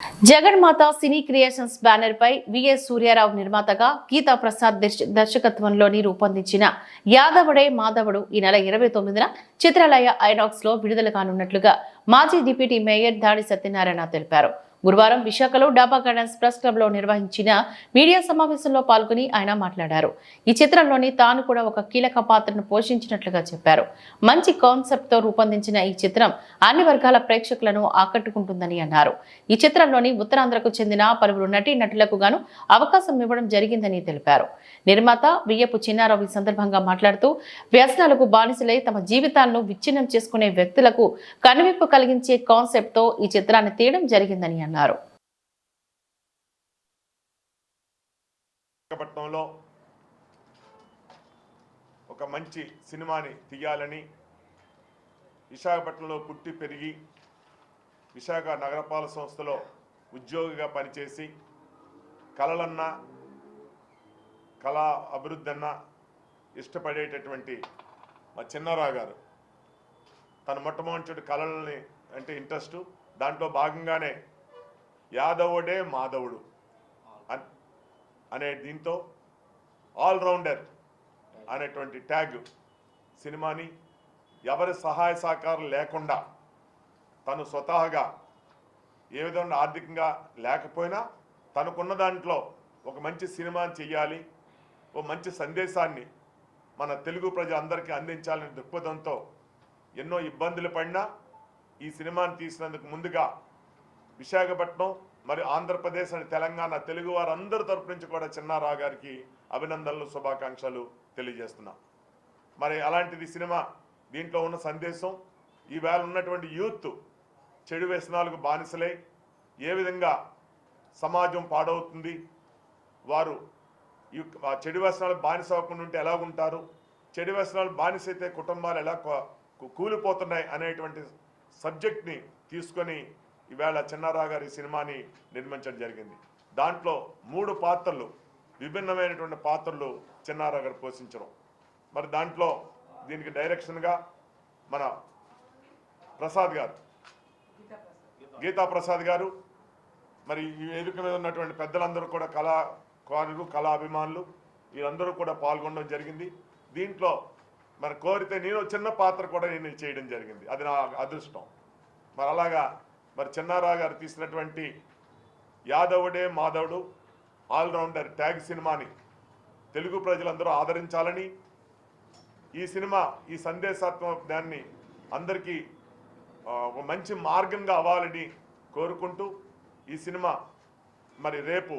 జగన్మాత సినీ creations banner పై VS Suryarao నిర్మాతగా గీతా ప్రసాద్ దర్శకత్వంలోని రూపొందించిన యాదవుడే మాధవుడు ఈ నెల 29న చిత్రాలయ ఐనాక్స్ లో విడుదల కానున్నట్లుగా మాజీ డిప్యూటీ మేయర్ దాడి సత్యనారాయణ తెలిపారు. గురువారం విశాఖలో డాబా గార్డెన్స్ ప్రెస్ క్లబ్ లో నిర్వహించిన మీడియా సమావేశంలో పాల్గొని ఆయన మాట్లాడారు. ఈ చిత్రంలోని తాను కూడా ఒక కీలక పాత్రను పోషించినట్లుగా చెప్పారు. మంచి కాన్సెప్ట్ తో రూపొందించిన ఈ చిత్రం అన్ని వర్గాల ప్రేక్షకులను ఆకట్టుకుంటుందని అన్నారు. ఈ చిత్రంలోని ఉత్తరాంధ్రకు చెందిన పలువురు నటీనటులకు గాను అవకాశం ఇవ్వడం జరిగిందని తెలిపారు. నిర్మాత వియ్యపు చిన్నారావు ఈ సందర్భంగా మాట్లాడుతూ వ్యసనాలకు బానిసలై తమ జీవితాలను విచ్ఛిన్నం చేసుకునే వ్యక్తులకు కనువిప్పు కలిగించే కాన్సెప్ట్ తో ఈ చిత్రాన్ని తీయడం జరిగిందని అన్నారు. విశాఖపట్నంలో ఒక మంచి సినిమాని తీయాలని విశాఖపట్నంలో పుట్టి పెరిగి విశాఖ నగరపాలక సంస్థలో ఉద్యోగిగా పనిచేసి కళలన్నా కళా అభివృద్ధి అన్నా ఇష్టపడేటటువంటి మా చిన్నారావు గారు తన మొట్టమొదటి కళలని అంటే ఇంట్రెస్ట్, దాంట్లో భాగంగానే యాదవుడే మాధవుడు అనే దీంతో ఆల్రౌండర్ అనేటువంటి ట్యాగ్ సినిమాని ఎవరి సహాయ సహకారం లేకుండా తను స్వతహాగా ఏ విధంగా ఆర్థికంగా లేకపోయినా తనకున్న దాంట్లో ఒక మంచి సినిమాని చెయ్యాలి, ఓ మంచి సందేశాన్ని మన తెలుగు ప్రజలందరికీ అందించాలనే దృక్పథంతో ఎన్నో ఇబ్బందులు పడినా ఈ సినిమాని తీసినందుకు ముందుగా విశాఖపట్నం మరి ఆంధ్రప్రదేశ్ అని తెలంగాణ తెలుగు వారందరి తరపు నుంచి కూడా చిన్నారావు గారికి అభినందనలు, శుభాకాంక్షలు తెలియజేస్తున్నా. మరి అలాంటిది సినిమా దీంట్లో ఉన్న సందేశం ఈవేళ ఉన్నటువంటి యూత్ చెడు వ్యసనాలకు బానిసలై ఏ విధంగా సమాజం పాడవుతుంది, వారు ఈ చెడు వ్యసనాలకు బానిస అవ్వకుండా ఉంటే ఎలా ఉంటారు, చెడు వ్యసనాలు బానిసైతే కుటుంబాలు ఎలా కూలిపోతున్నాయి అనేటువంటి సబ్జెక్ట్ని తీసుకొని ఈవేళ చిన్నారావు గారి సినిమాని నిర్మించడం జరిగింది. దాంట్లో 3 పాత్రలు, విభిన్నమైనటువంటి పాత్రలు చిన్నారావు గారు పోషించడం. మరి దాంట్లో దీనికి డైరెక్షన్గా మన ప్రసాద్ గారు, గీతా ప్రసాద్ గారు, మరి ఈ వేదిక మీద ఉన్నటువంటి పెద్దలందరూ కూడా కళాకారులు, కళా అభిమానులు వీళ్ళందరూ కూడా పాల్గొనడం జరిగింది. దీంట్లో మరి కోరితే నేను చిన్న పాత్ర కూడా నేను చేయడం జరిగింది, అది నా అదృష్టం. మరి అలాగా మరి చిన్నారావు గారు తీసినటువంటి యాదవుడే మాధవుడు ఆల్రౌండర్ ట్యాగ్ సినిమాని తెలుగు ప్రజలందరూ ఆదరించాలని, ఈ సినిమా ఈ సందేశాత్మక దాన్ని అందరికీ ఒక మంచి మార్గంగా అవ్వాలని కోరుకుంటూ ఈ సినిమా మరి రేపు